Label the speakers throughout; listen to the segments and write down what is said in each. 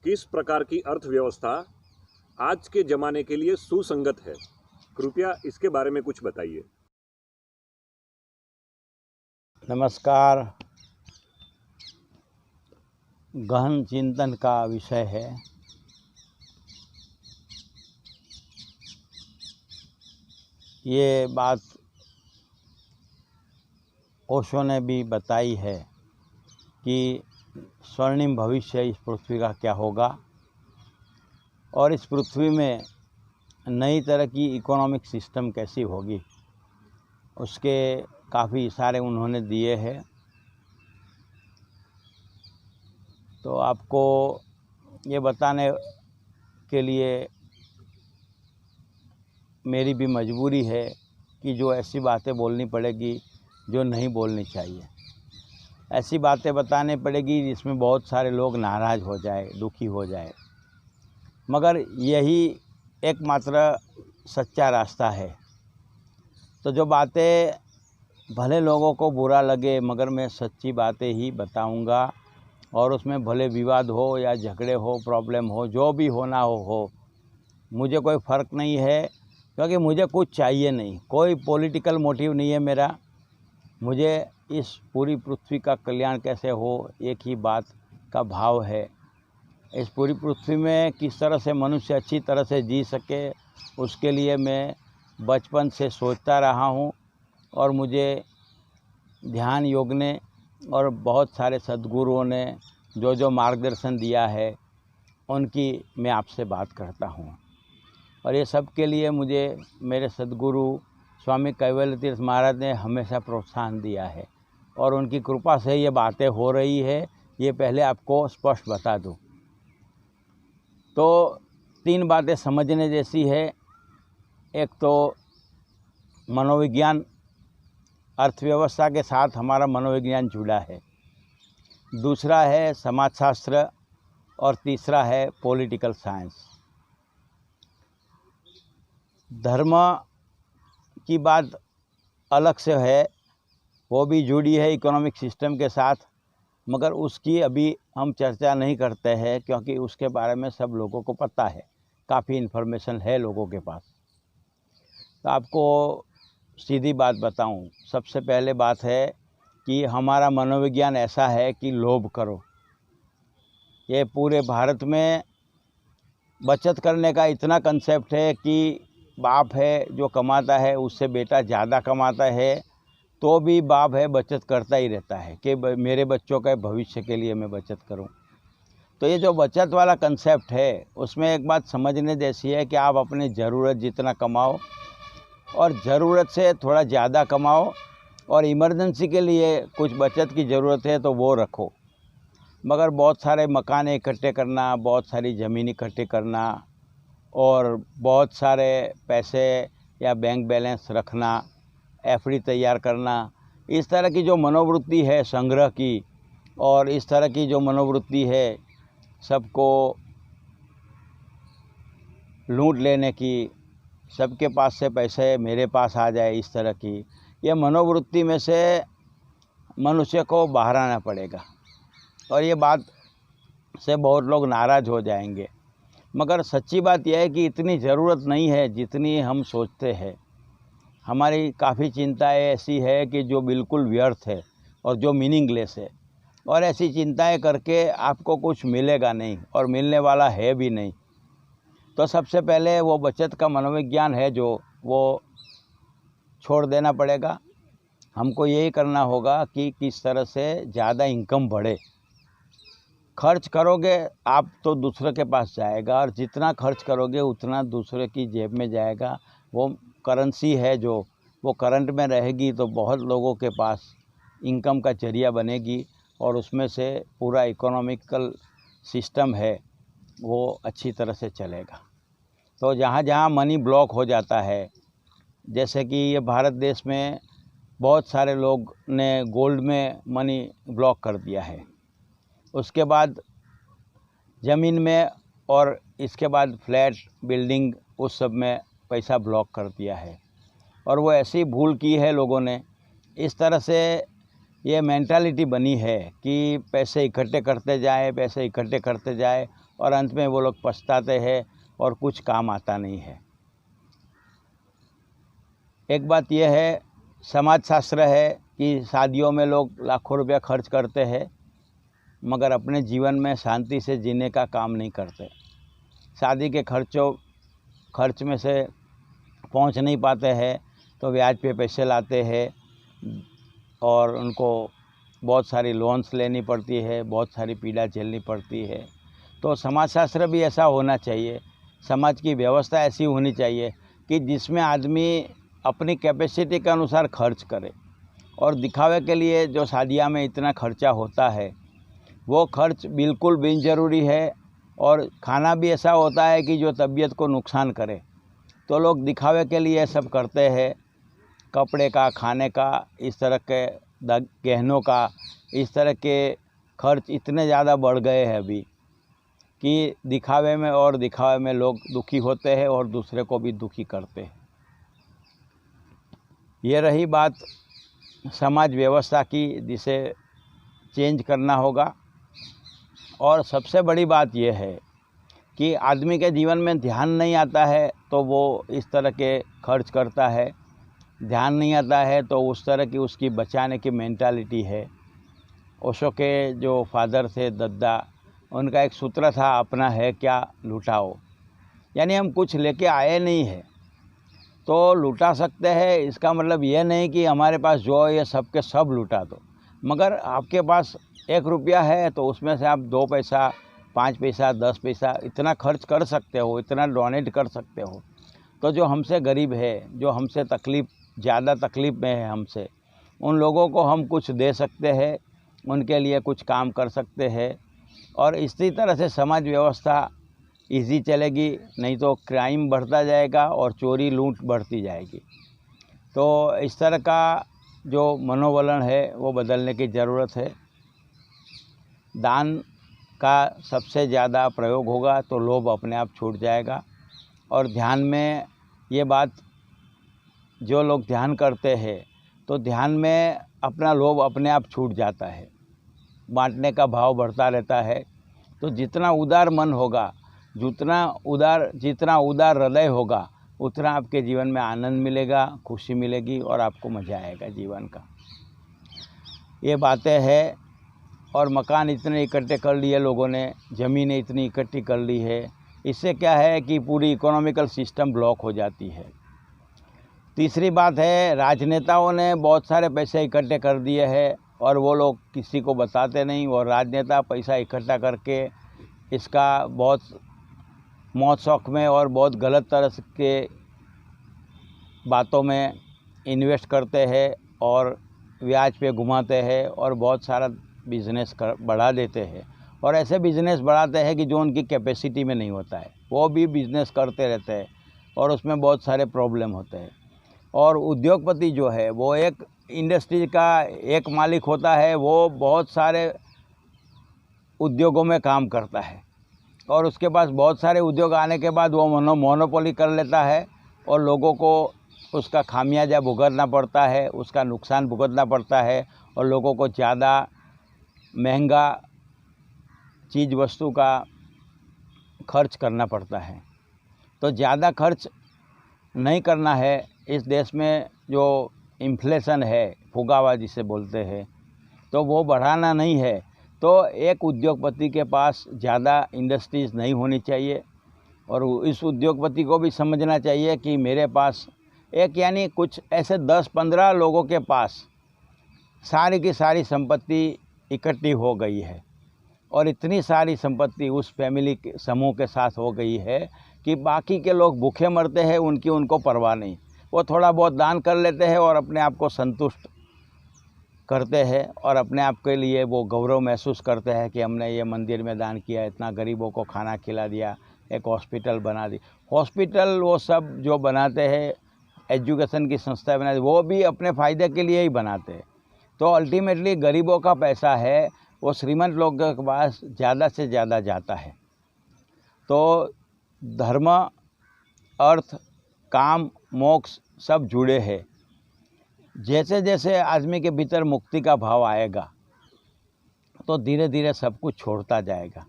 Speaker 1: किस प्रकार की अर्थव्यवस्था आज के ज़माने के लिए सुसंगत है? कृपया इसके बारे में कुछ बताइए।
Speaker 2: नमस्कार। गहन चिंतन का विषय है। ये बात ओशो ने भी बताई है कि स्वर्णिम भविष्य इस पृथ्वी का क्या होगा और इस पृथ्वी में नई तरह की इकोनॉमिक सिस्टम कैसी होगी, उसके काफ़ी इशारे उन्होंने दिए हैं। तो आपको ये बताने के लिए मेरी भी मजबूरी है कि जो ऐसी बातें बोलनी पड़ेगी जो नहीं बोलनी चाहिए, ऐसी बातें बतानी पड़ेगी जिसमें बहुत सारे लोग नाराज़ हो जाए, दुखी हो जाए। मगर यही एकमात्र सच्चा रास्ता है। तो जो बातें भले लोगों को बुरा लगे, मगर मैं सच्ची बातें ही बताऊंगा और उसमें भले विवाद हो या झगड़े हो, प्रॉब्लम हो, जो भी होना हो, मुझे कोई फ़र्क नहीं है, क्योंकि मुझे कुछ चाहिए नहीं, कोई पॉलिटिकल मोटिव नहीं है मेरा। मुझे इस पूरी पृथ्वी का कल्याण कैसे हो, एक ही बात का भाव है। इस पूरी पृथ्वी में किस तरह से मनुष्य अच्छी तरह से जी सके, उसके लिए मैं बचपन से सोचता रहा हूँ और मुझे ध्यान योग ने और बहुत सारे सद्गुरुओं ने जो मार्गदर्शन दिया है, उनकी मैं आपसे बात करता हूँ। और ये सब के लिए मुझे मेरे सद्गुरु स्वामी कैवल्य तीर्थ महाराज ने हमेशा प्रोत्साहन दिया है और उनकी कृपा से ये बातें हो रही है। ये पहले आपको स्पष्ट बता दूं तो 3 बातें समझने जैसी है। एक तो मनोविज्ञान, अर्थव्यवस्था के साथ हमारा मनोविज्ञान जुड़ा है। दूसरा है समाजशास्त्र और तीसरा है पॉलिटिकल साइंस। धर्म की बात अलग से है, वो भी जुड़ी है इकोनॉमिक सिस्टम के साथ, मगर उसकी अभी हम चर्चा नहीं करते हैं, क्योंकि उसके बारे में सब लोगों को पता है, काफ़ी इन्फॉर्मेशन है लोगों के पास। तो आपको सीधी बात बताऊं, सबसे पहले बात है कि हमारा मनोविज्ञान ऐसा है कि लोभ करो। ये पूरे भारत में बचत करने का इतना कंसेप्ट है कि बाप है जो कमाता है उससे बेटा ज़्यादा कमाता है तो भी बाप है बचत करता ही रहता है कि मेरे बच्चों के भविष्य के लिए मैं बचत करूं। तो ये जो बचत वाला कंसेप्ट है, उसमें एक बात समझने जैसी है कि आप अपनी ज़रूरत जितना कमाओ और ज़रूरत से थोड़ा ज़्यादा कमाओ और इमरजेंसी के लिए कुछ बचत की ज़रूरत है तो वो रखो। मगर बहुत सारे मकान इकट्ठे करना, बहुत सारी ज़मीन इकट्ठे करना और बहुत सारे पैसे या बैंक बैलेंस रखना, एफडी तैयार करना, इस तरह की जो मनोवृत्ति है संग्रह की, और इस तरह की जो मनोवृत्ति है सबको लूट लेने की, सबके पास से पैसे मेरे पास आ जाए, इस तरह की ये मनोवृत्ति में से मनुष्य को बाहर आना पड़ेगा। और ये बात से बहुत लोग नाराज़ हो जाएंगे, मगर सच्ची बात यह है कि इतनी ज़रूरत नहीं है जितनी हम सोचते हैं। हमारी काफ़ी चिंताएं ऐसी है कि जो बिल्कुल व्यर्थ है और जो मीनिंगलेस है, और ऐसी चिंताएं करके आपको कुछ मिलेगा नहीं और मिलने वाला है भी नहीं। तो सबसे पहले वो बचत का मनोविज्ञान है जो वो छोड़ देना पड़ेगा। हमको यही करना होगा कि किस तरह से ज़्यादा इनकम बढ़े। खर्च करोगे आप तो दूसरे के पास जाएगा, और जितना खर्च करोगे उतना दूसरे की जेब में जाएगा। वो करेंसी है जो वो करंट में रहेगी तो बहुत लोगों के पास इनकम का जरिया बनेगी और उसमें से पूरा इकोनॉमिकल सिस्टम है वो अच्छी तरह से चलेगा। तो जहाँ जहाँ मनी ब्लॉक हो जाता है, जैसे कि ये भारत देश में बहुत सारे लोग ने गोल्ड में मनी ब्लॉक कर दिया है, उसके बाद ज़मीन में, और इसके बाद फ्लैट बिल्डिंग उस सब में पैसा ब्लॉक कर दिया है। और वो ऐसी भूल की है लोगों ने, इस तरह से ये मेंटालिटी बनी है कि पैसे इकट्ठे करते जाए, पैसे इकट्ठे करते जाए और अंत में वो लोग पछताते हैं और कुछ काम आता नहीं है। एक बात यह है, समाजशास्त्र है कि शादियों में लोग लाखों रुपया खर्च करते हैं मगर अपने जीवन में शांति से जीने का काम नहीं करते। शादी के खर्च में से पहुंच नहीं पाते हैं तो ब्याज पे पैसे लाते हैं और उनको बहुत सारी लोन्स लेनी पड़ती है, बहुत सारी पीड़ा झेलनी पड़ती है। तो समाजशास्त्र भी ऐसा होना चाहिए, समाज की व्यवस्था ऐसी होनी चाहिए कि जिसमें आदमी अपनी कैपेसिटी के अनुसार खर्च करे और दिखावे के लिए जो शादियां में इतना खर्चा होता है वो खर्च बिल्कुल बिन ज़रूरी है। और खाना भी ऐसा होता है कि जो तबीयत को नुकसान करे, तो लोग दिखावे के लिए सब करते हैं। कपड़े का, खाने का, इस तरह के गहनों का, इस तरह के खर्च इतने ज़्यादा बढ़ गए हैं अभी कि दिखावे में लोग दुखी होते हैं और दूसरे को भी दुखी करते हैं। ये रही बात समाज व्यवस्था की, जिसे चेंज करना होगा। और सबसे बड़ी बात यह है कि आदमी के जीवन में ध्यान नहीं आता है तो वो इस तरह के खर्च करता है, ध्यान नहीं आता है तो उस तरह की उसकी बचाने की मेंटालिटी है। ओशो के जो फादर थे दद्दा, उनका एक सूत्र था, अपना है क्या लुटाओ। यानी हम कुछ लेके आए नहीं है तो लुटा सकते हैं। इसका मतलब ये नहीं कि हमारे पास जो है ये सब के सब लुटा दो, मगर आपके पास 1 रुपया है तो उसमें से आप 2 पैसा, 5 पैसा, 10 पैसा इतना खर्च कर सकते हो, इतना डोनेट कर सकते हो। तो जो हमसे गरीब है, जो हमसे ज़्यादा तकलीफ़ में है हमसे, उन लोगों को हम कुछ दे सकते हैं, उनके लिए कुछ काम कर सकते हैं। और इसी तरह से समाज व्यवस्था इजी चलेगी, नहीं तो क्राइम बढ़ता जाएगा और चोरी लूट बढ़ती जाएगी। तो इस तरह का जो मनोवलन है वो बदलने की ज़रूरत है। दान का सबसे ज़्यादा प्रयोग होगा तो लोभ अपने आप छूट जाएगा। और ध्यान में ये बात, जो लोग ध्यान करते हैं तो ध्यान में अपना लोभ अपने आप छूट जाता है, बांटने का भाव बढ़ता रहता है। तो जितना उदार मन होगा, जितना उदार हृदय होगा, उतना आपके जीवन में आनंद मिलेगा, खुशी मिलेगी और आपको मज़ा आएगा जीवन का। ये बातें हैं। और मकान इतने इकट्ठे कर लिए लोगों ने, ज़मीनें इतनी इकट्ठी कर ली है, इससे क्या है कि पूरी इकोनॉमिकल सिस्टम ब्लॉक हो जाती है। तीसरी बात है, राजनेताओं ने बहुत सारे पैसे इकट्ठे कर दिए हैं और वो लोग किसी को बताते नहीं, और राजनेता पैसा इकट्ठा करके इसका बहुत मौज शौक में और बहुत गलत तरह के बातों में इन्वेस्ट करते हैं और ब्याज पे घुमाते हैं और बहुत सारा बिज़नेस बढ़ा देते हैं। और ऐसे बिज़नेस बढ़ाते हैं कि जो उनकी कैपेसिटी में नहीं होता है, वो भी बिज़नेस करते रहते हैं और उसमें बहुत सारे प्रॉब्लम होते हैं। और उद्योगपति जो है वो एक इंडस्ट्री का एक मालिक होता है, वो बहुत सारे उद्योगों में काम करता है और उसके पास बहुत सारे उद्योग आने के बाद वो मोनोपोली कर लेता है और लोगों को उसका खामियाजा भुगतना पड़ता है, उसका नुकसान भुगतना पड़ता है और लोगों को ज़्यादा महंगा चीज़ वस्तु का खर्च करना पड़ता है। तो ज़्यादा खर्च नहीं करना है। इस देश में जो इन्फ्लेशन है, फुगावा जिसे बोलते हैं, तो वो बढ़ाना नहीं है। तो एक उद्योगपति के पास ज़्यादा इंडस्ट्रीज़ नहीं होनी चाहिए और इस उद्योगपति को भी समझना चाहिए कि मेरे पास एक यानी कुछ ऐसे 10-15 लोगों के पास सारी की सारी संपत्ति इकट्ठी हो गई है और इतनी सारी संपत्ति उस फैमिली के समूह के साथ हो गई है कि बाकी के लोग भूखे मरते हैं, उनको परवाह नहीं। वो थोड़ा बहुत दान कर लेते हैं और अपने आप को संतुष्ट करते हैं और अपने आप के लिए वो गौरव महसूस करते हैं कि हमने ये मंदिर में दान किया, इतना गरीबों को खाना खिला दिया, एक हॉस्पिटल बना दी। हॉस्पिटल वो सब जो बनाते हैं, एजुकेशन की संस्थाएं बनाते, वो भी अपने फ़ायदे के लिए ही बनाते हैं। तो अल्टीमेटली गरीबों का पैसा है वो श्रीमंत लोगों के पास ज़्यादा से ज़्यादा जाता है। तो धर्म, अर्थ, काम, मोक्ष सब जुड़े हैं। जैसे जैसे आदमी के भीतर मुक्ति का भाव आएगा तो धीरे धीरे सब कुछ छोड़ता जाएगा।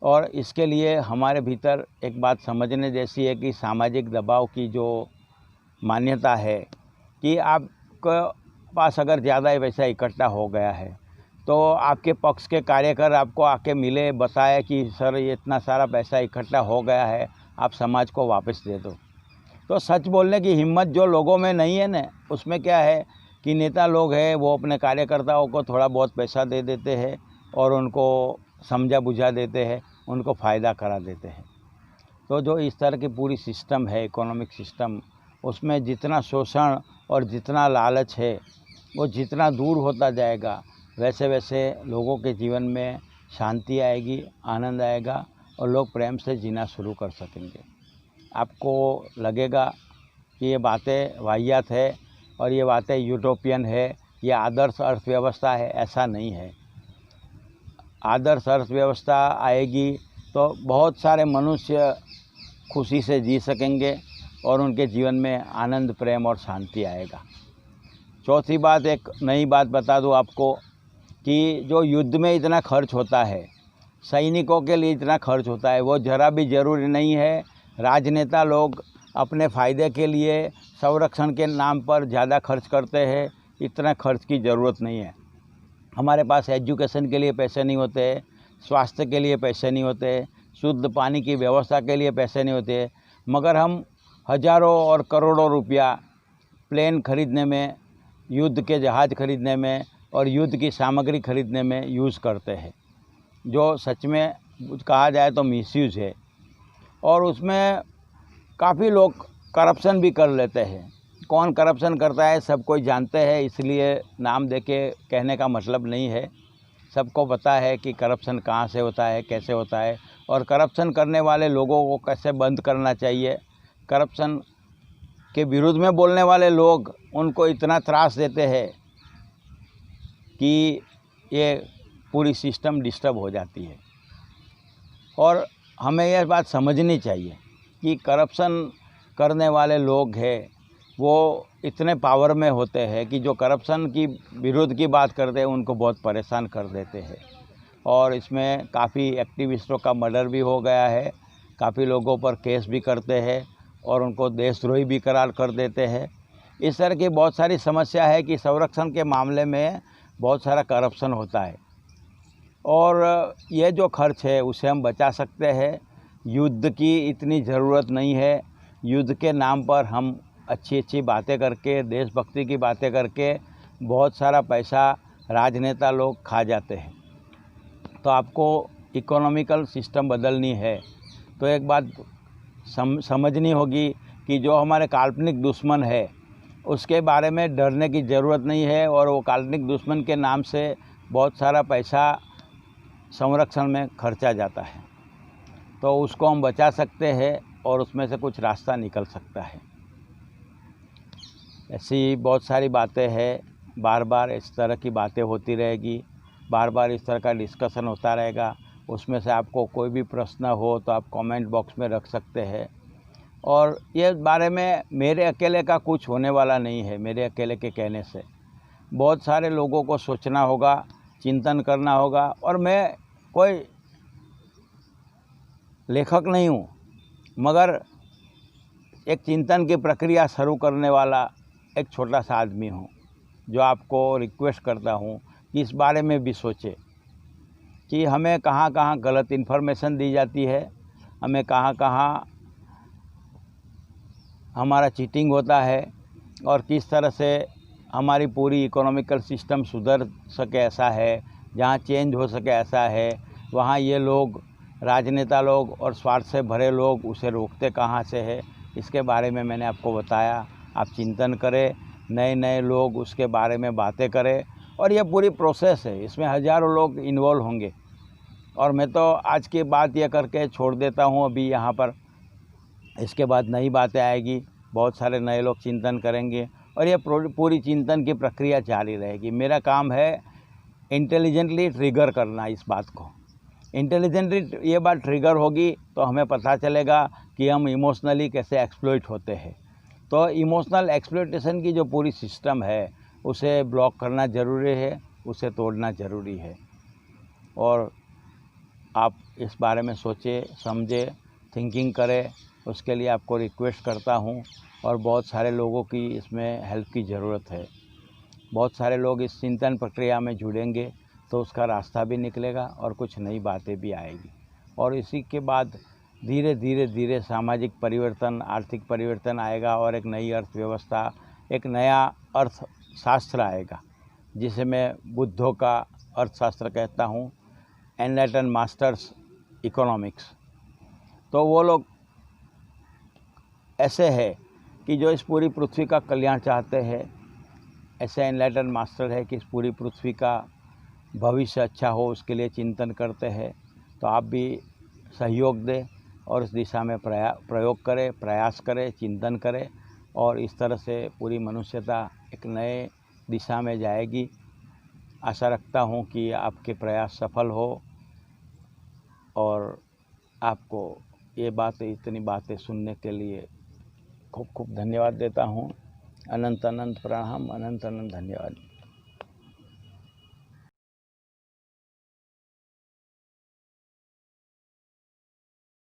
Speaker 2: और इसके लिए हमारे भीतर एक बात समझने जैसी है कि सामाजिक दबाव की जो मान्यता है कि आपके पास अगर ज़्यादा ही पैसा इकट्ठा हो गया है तो आपके पक्ष के कार्यकर आपको आके मिले, बताए कि सर ये इतना सारा पैसा इकट्ठा हो गया है, आप समाज को वापस दे दो। तो सच बोलने की हिम्मत जो लोगों में नहीं है ना, उसमें क्या है कि नेता लोग हैं वो अपने कार्यकर्ताओं को थोड़ा बहुत पैसा दे देते हैं और उनको समझा बुझा देते हैं, उनको फ़ायदा करा देते हैं। तो जो इस तरह की पूरी सिस्टम है, इकोनॉमिक सिस्टम, उसमें जितना शोषण और जितना लालच है वो जितना दूर होता जाएगा वैसे वैसे लोगों के जीवन में शांति आएगी, आनंद आएगा और लोग प्रेम से जीना शुरू कर सकेंगे। आपको लगेगा कि ये बातें वाहियात है और ये बातें यूटोपियन है, ये आदर्श अर्थव्यवस्था है, ऐसा नहीं है। आदर्श अर्थव्यवस्था आएगी तो बहुत सारे मनुष्य खुशी से जी सकेंगे और उनके जीवन में आनंद, प्रेम और शांति आएगा। चौथी बात, एक नई बात बता दूं आपको कि जो युद्ध में इतना खर्च होता है, सैनिकों के लिए इतना खर्च होता है, वो ज़रा भी ज़रूरी नहीं है। राजनेता लोग अपने फ़ायदे के लिए संरक्षण के नाम पर ज़्यादा खर्च करते हैं, इतना खर्च की ज़रूरत नहीं है। हमारे पास एजुकेशन के लिए पैसे नहीं होते, स्वास्थ्य के लिए पैसे नहीं होते, शुद्ध पानी की व्यवस्था के लिए पैसे नहीं होते, मगर हम हज़ारों और करोड़ों रुपया प्लेन खरीदने में, युद्ध के जहाज़ खरीदने में और युद्ध की सामग्री खरीदने में यूज़ करते हैं, जो सच में कहा जाए तो मिसयूज़ है। और उसमें काफ़ी लोग करप्शन भी कर लेते हैं। कौन करप्शन करता है सब कोई जानते हैं, इसलिए नाम देके कहने का मतलब नहीं है। सबको पता है कि करप्शन कहाँ से होता है, कैसे होता है और करप्शन करने वाले लोगों को कैसे बंद करना चाहिए। करप्शन के विरुद्ध में बोलने वाले लोग उनको इतना त्रास देते हैं कि ये पूरी सिस्टम डिस्टर्ब हो जाती है। और हमें यह बात समझनी चाहिए कि करप्शन करने वाले लोग हैं वो इतने पावर में होते हैं कि जो करप्शन की विरोध की बात करते हैं उनको बहुत परेशान कर देते हैं। और इसमें काफ़ी एक्टिविस्टों का मर्डर भी हो गया है, काफ़ी लोगों पर केस भी करते हैं और उनको देशद्रोही भी करार कर देते हैं। इस तरह की बहुत सारी समस्या है कि संरक्षण के मामले में बहुत सारा करप्शन होता है और ये जो खर्च है उसे हम बचा सकते हैं। युद्ध की इतनी ज़रूरत नहीं है। युद्ध के नाम पर हम अच्छी अच्छी बातें करके, देशभक्ति की बातें करके बहुत सारा पैसा राजनेता लोग खा जाते हैं। तो आपको इकोनॉमिकल सिस्टम बदलनी है तो एक बात समझनी होगी कि जो हमारे काल्पनिक दुश्मन है उसके बारे में डरने की ज़रूरत नहीं है और वो काल्पनिक दुश्मन के नाम से बहुत सारा पैसा संरक्षण में खर्चा जाता है। तो उसको हम बचा सकते हैं और उसमें से कुछ रास्ता निकल सकता है। ऐसी बहुत सारी बातें हैं, बार बार इस तरह की बातें होती रहेगी, बार बार इस तरह का डिस्कशन होता रहेगा। उसमें से आपको कोई भी प्रश्न हो तो आप कमेंट बॉक्स में रख सकते हैं। और ये बारे में मेरे अकेले का कुछ होने वाला नहीं है। मेरे अकेले के कहने से बहुत सारे लोगों को सोचना होगा, चिंतन करना होगा। और मैं कोई लेखक नहीं हूँ, मगर एक चिंतन की प्रक्रिया शुरू करने वाला एक छोटा सा आदमी हूँ, जो आपको रिक्वेस्ट करता हूँ कि इस बारे में भी सोचे कि हमें कहाँ कहाँ गलत इन्फॉर्मेशन दी जाती है, हमें कहाँ कहाँ हमारा चीटिंग होता है और किस तरह से हमारी पूरी इकोनॉमिकल सिस्टम सुधर सके ऐसा है, जहाँ चेंज हो सके ऐसा है, वहाँ ये लोग, राजनेता लोग और स्वार्थ से भरे लोग उसे रोकते कहाँ से है। इसके बारे में मैंने आपको बताया। आप चिंतन करें, नए नए लोग उसके बारे में बातें करें और ये पूरी प्रोसेस है, इसमें हज़ारों लोग इन्वॉल्व होंगे। और मैं तो आज की बात ये करके छोड़ देता हूँ अभी यहाँ पर। इसके बाद नई बातें आएगी, बहुत सारे नए लोग चिंतन करेंगे और ये पूरी चिंतन की प्रक्रिया जारी रहेगी। मेरा काम है इंटेलिजेंटली ट्रिगर करना इस बात को। इंटेलिजेंटली ये बात ट्रिगर होगी तो हमें पता चलेगा कि हम इमोशनली कैसे एक्सप्लॉइट होते हैं। तो इमोशनल एक्सप्लॉयटेशन की जो पूरी सिस्टम है उसे ब्लॉक करना ज़रूरी है, उसे तोड़ना ज़रूरी है। और आप इस बारे में सोचें, समझें, थिंकिंग करें, उसके लिए आपको रिक्वेस्ट करता हूँ। और बहुत सारे लोगों की इसमें हेल्प की ज़रूरत है। बहुत सारे लोग इस चिंतन प्रक्रिया में जुड़ेंगे तो उसका रास्ता भी निकलेगा और कुछ नई बातें भी आएगी। और इसी के बाद धीरे धीरे धीरे सामाजिक परिवर्तन, आर्थिक परिवर्तन आएगा और एक नई अर्थव्यवस्था, एक नया अर्थशास्त्र आएगा, जिसे मैं बुद्धों का अर्थशास्त्र कहता हूँ, एनलाइटन मास्टर्स इकोनॉमिक्स। तो वो लोग ऐसे है कि जो इस पूरी पृथ्वी का कल्याण चाहते हैं, ऐसे एनलाइटन मास्टर है कि इस पूरी पृथ्वी का भविष्य अच्छा हो, उसके लिए चिंतन करते हैं। तो आप भी सहयोग दें और इस दिशा में प्रयोग करें, प्रयास करें, चिंतन करें, और इस तरह से पूरी मनुष्यता एक नए दिशा में जाएगी। आशा रखता हूँ कि आपके प्रयास सफल हो और आपको इतनी बातें सुनने के लिए खूब खूब धन्यवाद देता हूँ। अनंत अनंत प्रणाम, अनंत अनंत धन्यवाद।